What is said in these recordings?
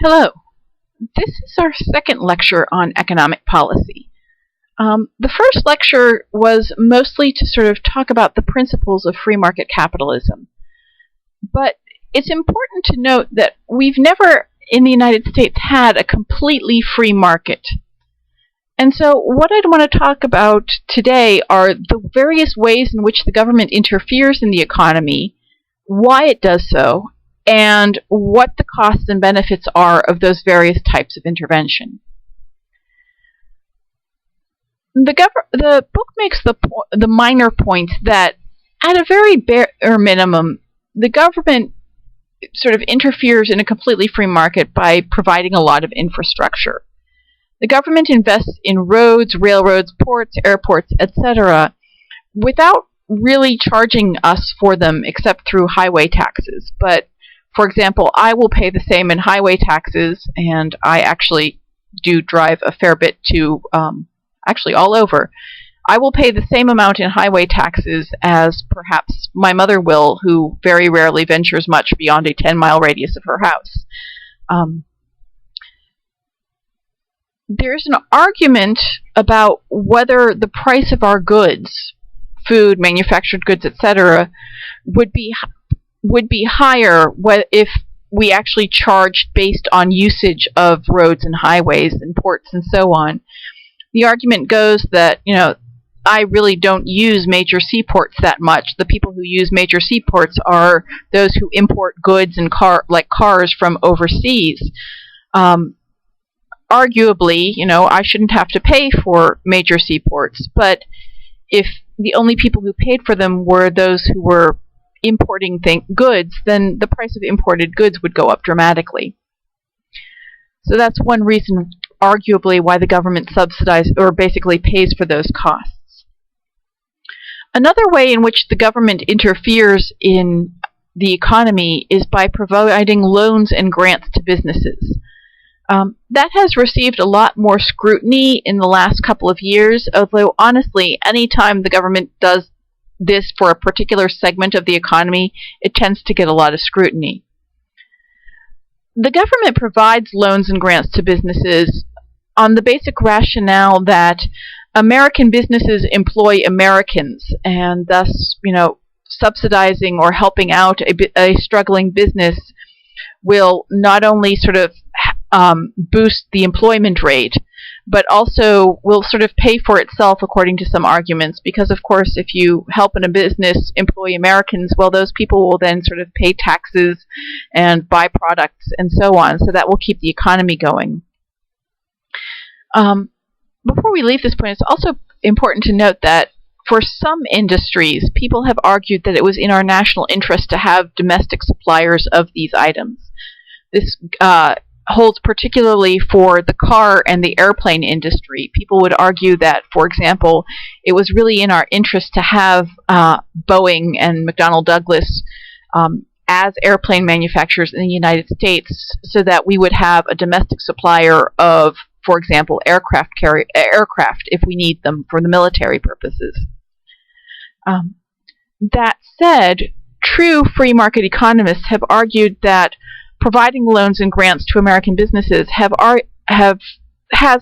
Hello. This is our second lecture on economic policy. The first lecture was mostly to sort of talk about the principles of free market capitalism. But it's important to note that we've never in the United States had a completely free market. And so what I'd want to talk about today are the various ways in which the government interferes in the economy, why it does so, and what the costs and benefits are of those various types of intervention. The book makes the minor point that at a very bare minimum, the government sort of interferes in a completely free market by providing a lot of infrastructure. The government invests in roads, railroads, ports, airports, etc., without really charging us for them except through highway taxes. But for example, I will pay the same in highway taxes, and I actually do drive a fair bit to, actually all over. I will pay the same amount in highway taxes as perhaps my mother will, who very rarely ventures much beyond a 10-mile radius of her house. There's an argument about whether the price of our goods, food, manufactured goods, etc., would be higher if we actually charged based on usage of roads and highways and ports and so on. The argument goes that, I really don't use major seaports that much. The people who use major seaports are those who import goods and cars from overseas. Arguably, I shouldn't have to pay for major seaports, but if the only people who paid for them were those who were importing goods, then the price of imported goods would go up dramatically. So that's one reason, arguably, why the government subsidizes or basically pays for those costs. Another way in which the government interferes in the economy is by providing loans and grants to businesses. That has received a lot more scrutiny in the last couple of years, although honestly, anytime the government does this for a particular segment of the economy, it tends to get a lot of scrutiny. The government provides loans and grants to businesses on the basic rationale that American businesses employ Americans, and thus, subsidizing or helping out a struggling business will not only sort of boost the employment rate, but also will sort of pay for itself according to some arguments, because of course if you help in a business employ Americans, well, those people will then sort of pay taxes and buy products and so on, so that will keep the economy going. Before we leave this point, it's also important to note that for some industries, people have argued that it was in our national interest to have domestic suppliers of these items. This holds particularly for the car and the airplane industry. People would argue that, for example, it was really in our interest to have Boeing and McDonnell Douglas as airplane manufacturers in the United States, so that we would have a domestic supplier of, for example, aircraft if we need them for the military purposes. That said, true free market economists have argued that providing loans and grants to American businesses has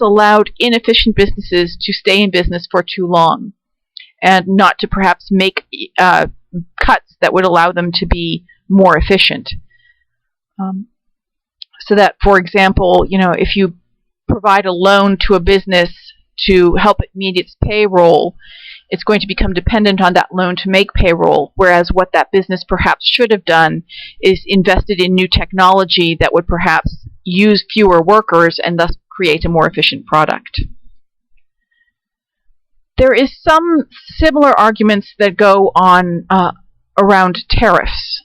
allowed inefficient businesses to stay in business for too long, and not to perhaps make cuts that would allow them to be more efficient. So that, for example, if you provide a loan to a business to help it meet its payroll, it's going to become dependent on that loan to make payroll, whereas what that business perhaps should have done is invested in new technology that would perhaps use fewer workers and thus create a more efficient product. There is some similar arguments that go on around tariffs.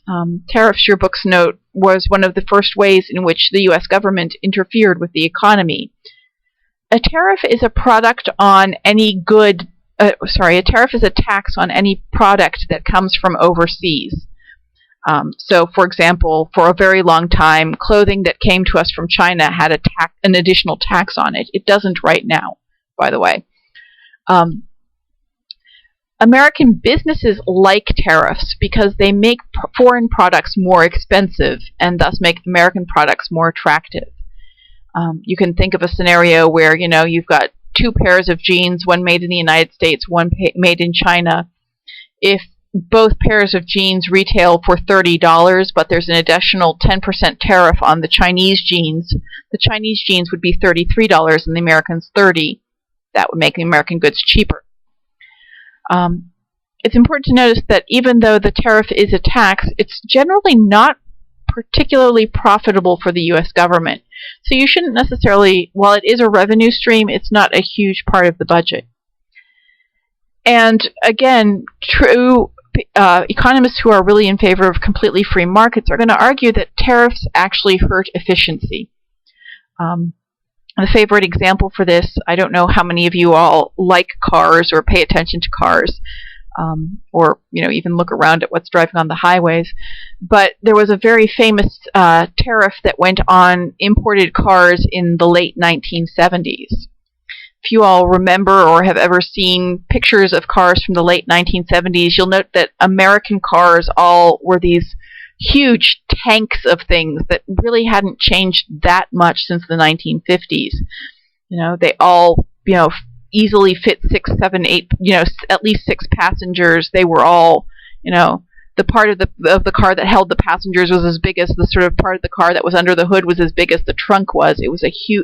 Tariffs, your book's note, was one of the first ways in which the U.S. government interfered with the economy. A tariff is a product on any good a tariff is a tax on any product that comes from overseas. So, for example, for a very long time, clothing that came to us from China had an additional tax on it. It doesn't right now, by the way. American businesses like tariffs because they make foreign products more expensive and thus make American products more attractive. You can think of a scenario where, you've got two pairs of jeans, one made in the United States, one made in China. If both pairs of jeans retail for $30, but there's an additional 10% tariff on the Chinese jeans would be $33 and the Americans $30. That would make the American goods cheaper. It's important to notice that even though the tariff is a tax, it's generally not particularly profitable for the U.S. government. So you shouldn't necessarily, while it is a revenue stream, it's not a huge part of the budget. And again, true economists who are really in favor of completely free markets are going to argue that tariffs actually hurt efficiency. The favorite example for this, I don't know how many of you all like cars or pay attention to cars, or even look around at what's driving on the highways, but there was a very famous tariff that went on imported cars in the late 1970s. If you all remember or have ever seen pictures of cars from the late 1970s, you'll note that American cars all were these huge tanks of things that really hadn't changed that much since the 1950s. They all, easily fit 6, 7, 8, at least 6 passengers. They were all, the part of the car that held the passengers was as big as the sort of part of the car that was under the hood was as big as the trunk was. It was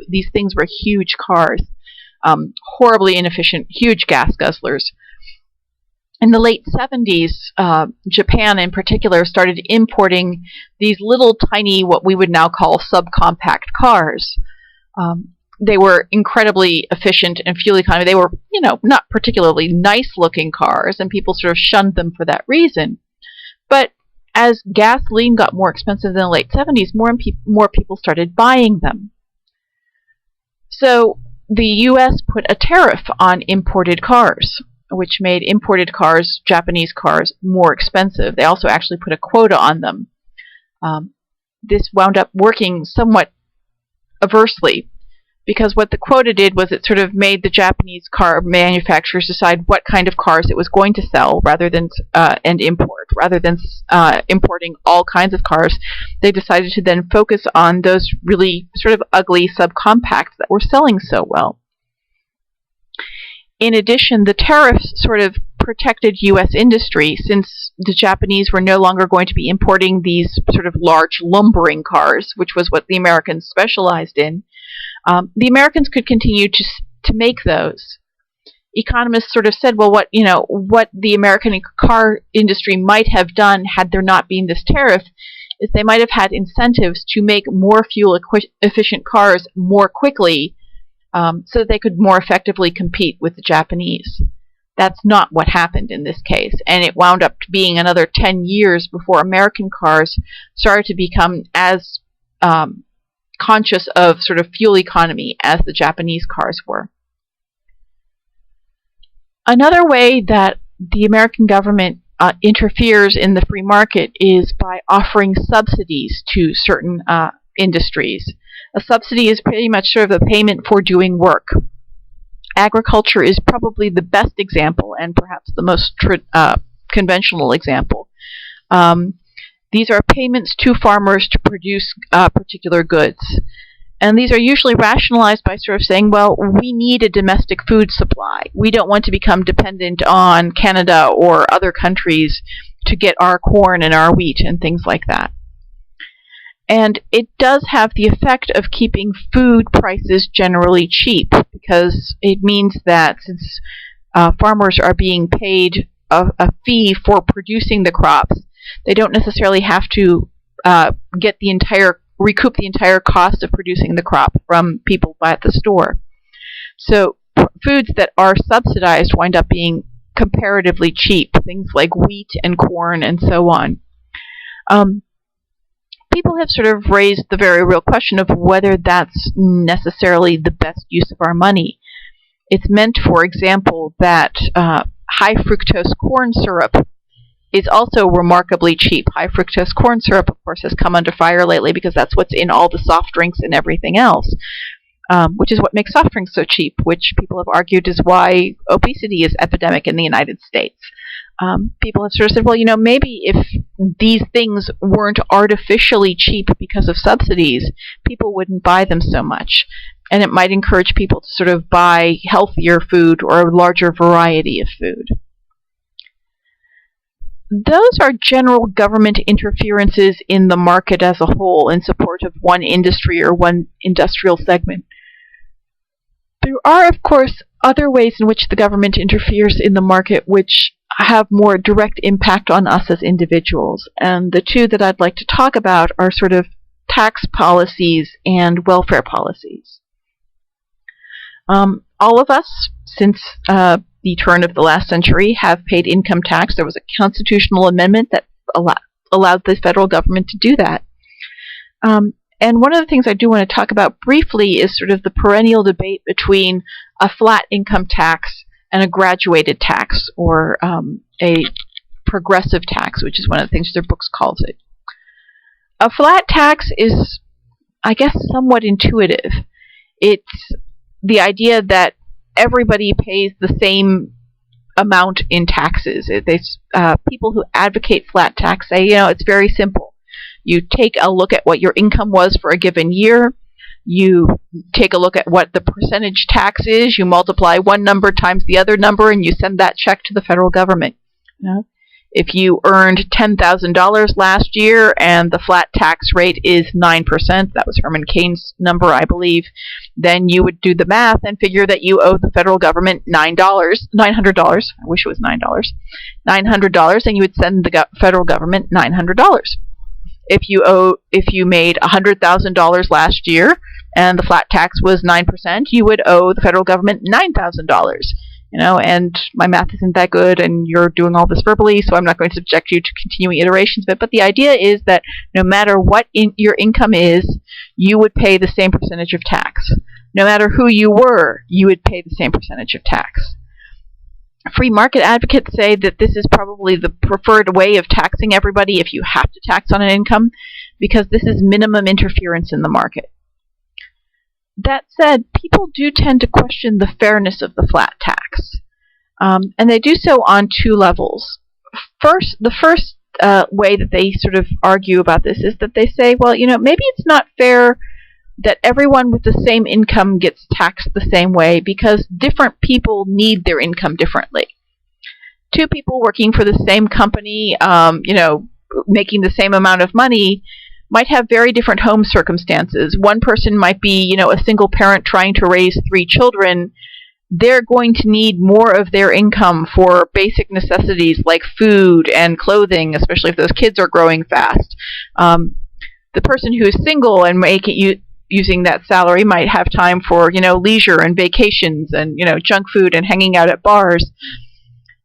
these things were huge cars. Horribly inefficient, huge gas guzzlers. In the late 70s, Japan in particular started importing these little tiny, what we would now call subcompact cars. They were incredibly efficient and fuel economy. They were, not particularly nice looking cars, and people sort of shunned them for that reason. But as gasoline got more expensive in the late 70s, more people started buying them. So the U.S. put a tariff on imported cars, which made imported cars, Japanese cars, more expensive. They also actually put a quota on them. This wound up working somewhat adversely, because what the quota did was it sort of made the Japanese car manufacturers decide what kind of cars it was going to sell rather than import. Rather than importing all kinds of cars, they decided to then focus on those really sort of ugly subcompacts that were selling so well. In addition, the tariffs sort of protected U.S. industry, since the Japanese were no longer going to be importing these sort of large lumbering cars, which was what the Americans specialized in. The Americans could continue to make those. Economists sort of said, well, what the American car industry might have done had there not been this tariff is they might have had incentives to make more fuel efficient cars more quickly, so that they could more effectively compete with the Japanese. That's not what happened in this case, and it wound up being another 10 years before American cars started to become as conscious of sort of fuel economy as the Japanese cars were. Another way that the American government interferes in the free market is by offering subsidies to certain industries. A subsidy is pretty much sort of a payment for doing work. Agriculture is probably the best example and perhaps the most conventional example. These are payments to farmers to produce particular goods. And these are usually rationalized by sort of saying, well, we need a domestic food supply. We don't want to become dependent on Canada or other countries to get our corn and our wheat and things like that. And it does have the effect of keeping food prices generally cheap, because it means that since farmers are being paid a fee for producing the crops, they don't necessarily have to recoup the entire cost of producing the crop from people at the store. So foods that are subsidized wind up being comparatively cheap, things like wheat and corn and so on. People have sort of raised the very real question of whether that's necessarily the best use of our money. It's meant, for example, that high fructose corn syrup is also remarkably cheap. High fructose corn syrup, of course, has come under fire lately because that's what's in all the soft drinks and everything else, which is what makes soft drinks so cheap, which people have argued is why obesity is epidemic in the United States. People have sort of said, well, maybe if these things weren't artificially cheap because of subsidies, people wouldn't buy them so much. And it might encourage people to sort of buy healthier food or a larger variety of food. Those are general government interferences in the market as a whole in support of one industry or one industrial segment. There are, of course, other ways in which the government interferes in the market which have more direct impact on us as individuals. And the two that I'd like to talk about are sort of tax policies and welfare policies. All of us, since the turn of the last century, have paid income tax. There was a constitutional amendment that allowed the federal government to do that. And one of the things I do want to talk about briefly is sort of the perennial debate between a flat income tax and a graduated tax, or a progressive tax, which is one of the things their books calls it. A flat tax is, I guess, somewhat intuitive. It's the idea that everybody pays the same amount in taxes. People who advocate flat tax say, it's very simple. You take a look at what your income was for a given year. You take a look at what the percentage tax is. You multiply one number times the other number, and you send that check to the federal government. If you earned $10,000 last year and the flat tax rate is 9%, that was Herman Cain's number, I believe, then you would do the math and figure that you owe the federal government $900. I wish it was $9. $900, and you would send the federal government $900. If you made $100,000 last year and the flat tax was 9%, you would owe the federal government $9,000. And my math isn't that good, and you're doing all this verbally, so I'm not going to subject you to continuing iterations of it. But the idea is that no matter what your income is, you would pay the same percentage of tax. No matter who you were, you would pay the same percentage of tax. Free market advocates say that this is probably the preferred way of taxing everybody if you have to tax on an income, because this is minimum interference in the market. That said, people do tend to question the fairness of the flat tax, and they do so on two levels. The first way that they sort of argue about this is that they say, well, maybe it's not fair that everyone with the same income gets taxed the same way, because different people need their income differently. Two people working for the same company, making the same amount of money, might have very different home circumstances. One person might be, a single parent trying to raise 3 children. They're going to need more of their income for basic necessities like food and clothing, especially if those kids are growing fast. The person who is single and using that salary might have time for, leisure and vacations and, junk food and hanging out at bars.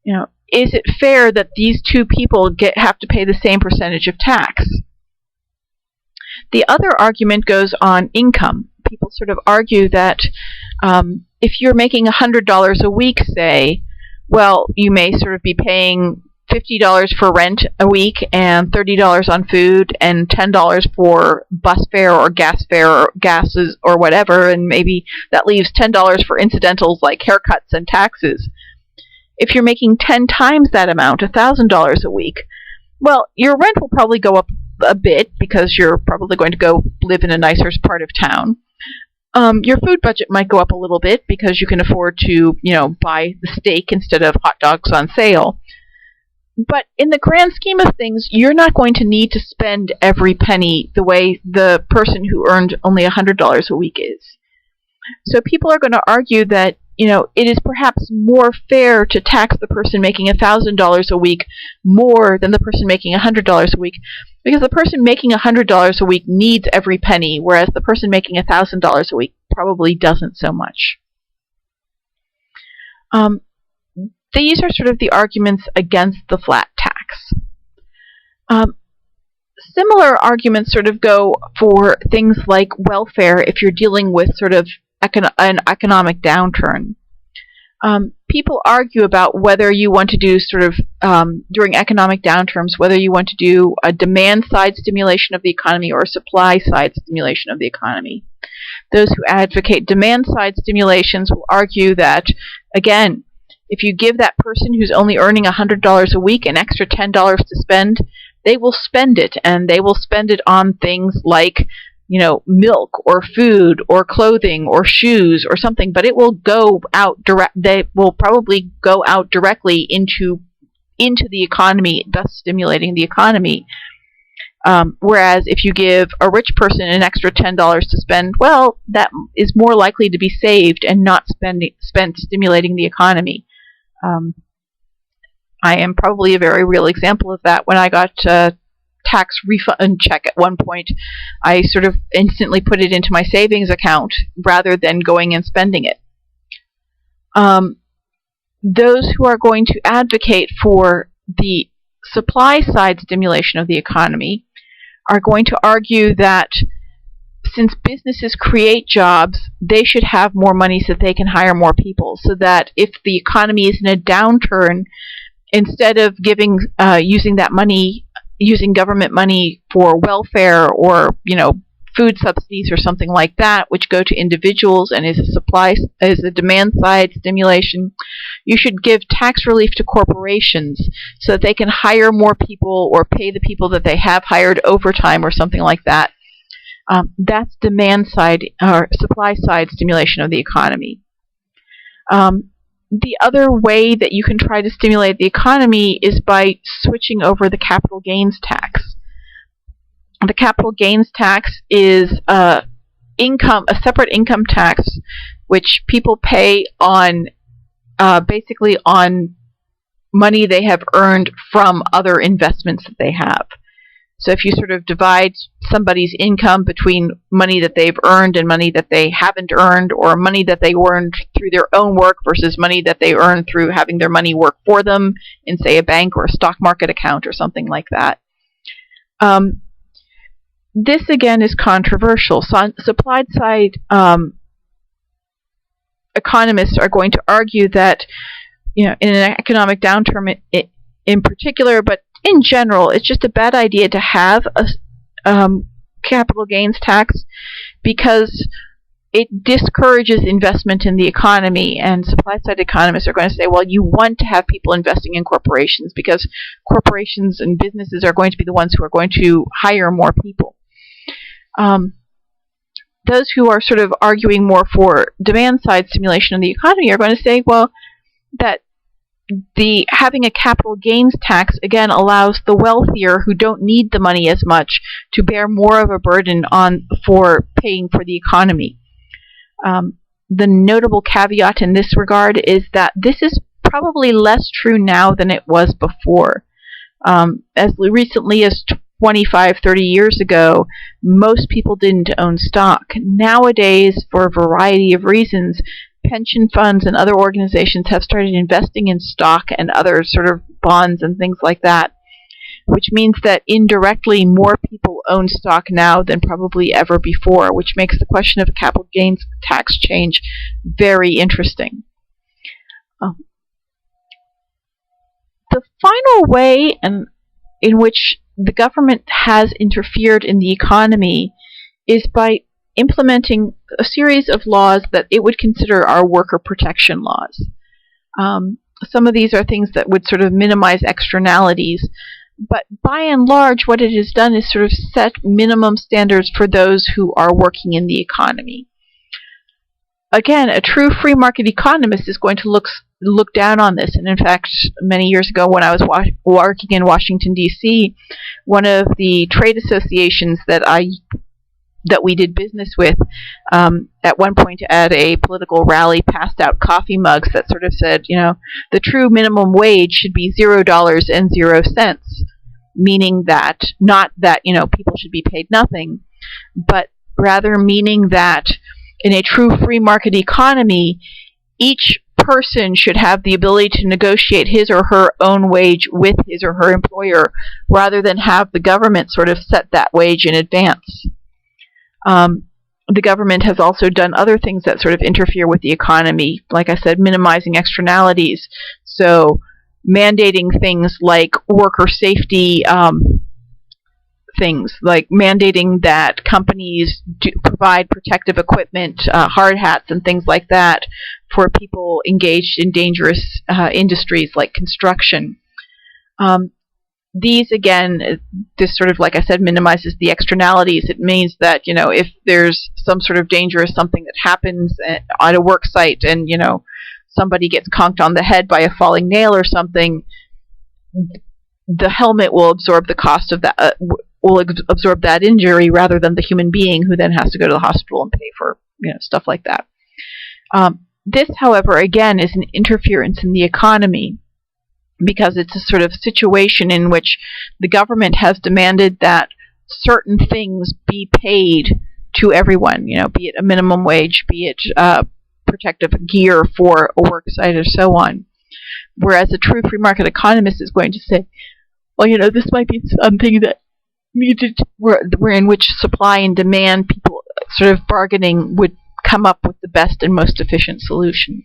Is it fair that these two people have to pay the same percentage of tax? The other argument goes on income. People sort of argue that if you're making $100 a week, say, well, you may sort of be paying $50 for rent a week and $30 on food and $10 for bus fare or gas fare or gases or whatever, and maybe that leaves $10 for incidentals like haircuts and taxes. If you're making 10 times that amount, $1,000 a week, well, your rent will probably go up a bit because you're probably going to go live in a nicer part of town. Your food budget might go up a little bit because you can afford to, buy the steak instead of hot dogs on sale. But in the grand scheme of things, you're not going to need to spend every penny the way the person who earned only $100 a week is. So people are going to argue that, it is perhaps more fair to tax the person making $1,000 a week more than the person making $100 a week, because the person making $100 a week needs every penny, whereas the person making $1,000 a week probably doesn't so much. These are sort of the arguments against the flat tax. Similar arguments sort of go for things like welfare if you're dealing with sort of an economic downturn. People argue about whether you want to do sort of, during economic downturns, whether you want to do a demand-side stimulation of the economy or a supply-side stimulation of the economy. Those who advocate demand-side stimulations will argue that, again, If you give that person who's only earning $100 a week an extra $10 to spend, they will spend it, and they will spend it on things like, milk or food or clothing or shoes or something, but it will go out direct. They will probably go out directly into the economy, thus stimulating the economy. Whereas if you give a rich person an extra $10 to spend, well, that is more likely to be saved and not spent stimulating the economy. I am probably a very real example of that. When I got a tax refund check at one point, I sort of instantly put it into my savings account rather than going and spending it. Those who are going to advocate for the supply side stimulation of the economy are going to argue that since businesses create jobs, they should have more money so that they can hire more people, so that if the economy is in a downturn, instead of using that money, using government money for welfare or food subsidies or something like that, which go to individuals and is a demand side stimulation, you should give tax relief to corporations so that they can hire more people or pay the people that they have hired overtime or something like that. That's demand side or supply side stimulation of the economy. The other way that you can try to stimulate the economy is by switching over the capital gains tax. The capital gains tax is a separate income tax, which people pay on basically on money they have earned from other investments that they have. So if you sort of divide somebody's income between money that they've earned and money that they haven't earned, or money that they earned through their own work versus money that they earned through having their money work for them in, say, a bank or a stock market account or something like that. This, again, is controversial. So supply side economists are going to argue that, in an economic downturn in particular, but in general, it's just a bad idea to have a capital gains tax because it discourages investment in the economy, and supply-side economists are going to say, well, you want to have people investing in corporations because corporations and businesses are going to be the ones who are going to hire more people. Those who are sort of arguing more for demand-side stimulation of the economy are going to say, well, that having a capital gains tax, again, allows the wealthier who don't need the money as much to bear more of a burden for paying for the economy. The notable caveat in this regard is that this is probably less true now than it was before. As recently as 25, 30 years ago, most people didn't own stock. Nowadays, for a variety of reasons, pension funds and other organizations have started investing in stock and other sort of bonds and things like that, which means that indirectly more people own stock now than probably ever before, which makes the question of a capital gains tax change very interesting. The final way in which the government has interfered in the economy is by implementing a series of laws that it would consider are worker protection laws. Some of these are things that would sort of minimize externalities, but by and large what it has done is sort of set minimum standards for those who are working in the economy. Again, a true free market economist is going to look down on this, and in fact, many years ago when I was working in Washington, D.C., one of the trade associations that we did business with, at one point at a political rally, passed out coffee mugs that sort of said, the true minimum wage should be $0.00, meaning that, not that, people should be paid nothing, but rather meaning that in a true free market economy, each person should have the ability to negotiate his or her own wage with his or her employer, rather than have the government sort of set that wage in advance. The government has also done other things that sort of interfere with the economy, like I said, minimizing externalities. So mandating things like worker safety, things like mandating that companies provide protective equipment, hard hats and things like that for people engaged in dangerous industries like construction. These, again, this sort of, like I said, minimizes the externalities. It means that, if there's some sort of dangerous something that happens at a work site and, somebody gets conked on the head by a falling nail or something, the helmet will absorb the cost of that, will absorb that injury rather than the human being who then has to go to the hospital and pay for, stuff like that. This, however, again, is an interference in the economy, because it's a sort of situation in which the government has demanded that certain things be paid to everyone, be it a minimum wage, be it protective gear for a work site, or so on. Whereas a true free market economist is going to say, well, this might be something that needed, where in which supply and demand, people sort of bargaining, would come up with the best and most efficient solution.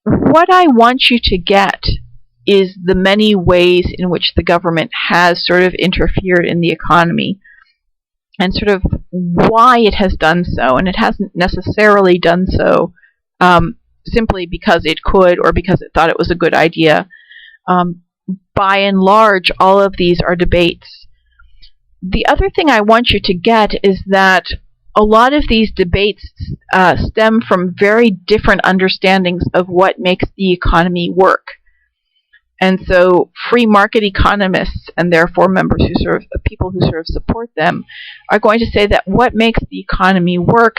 What I want you to get is the many ways in which the government has sort of interfered in the economy, and sort of why it has done so. And it hasn't necessarily done so simply because it could or because it thought it was a good idea. By and large, all of these are debates. The other thing I want you to get is that a lot of these debates stem from very different understandings of what makes the economy work. And so free market economists, and therefore members who sort of people who sort of support them, are going to say that what makes the economy work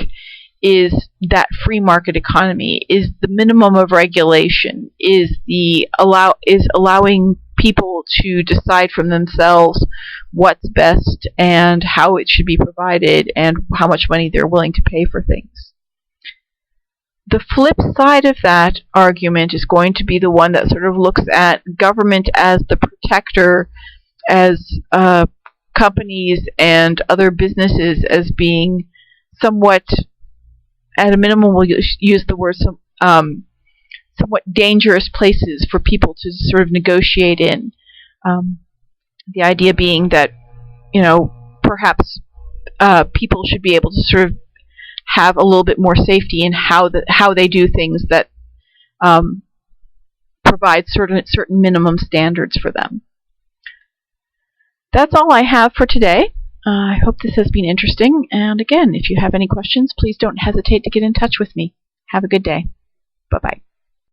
is that free market economy, is the minimum of regulation, is allowing people to decide from themselves what's best and how it should be provided and how much money they're willing to pay for things. The flip side of that argument is going to be the one that sort of looks at government as the protector, as companies and other businesses as being somewhat, at a minimum, we'll use the word somewhat dangerous places for people to sort of negotiate in. The idea being that, perhaps people should be able to sort of have a little bit more safety in how they do things that provide certain minimum standards for them. That's all I have for today. I hope this has been interesting. And again, if you have any questions, please don't hesitate to get in touch with me. Have a good day. Bye-bye.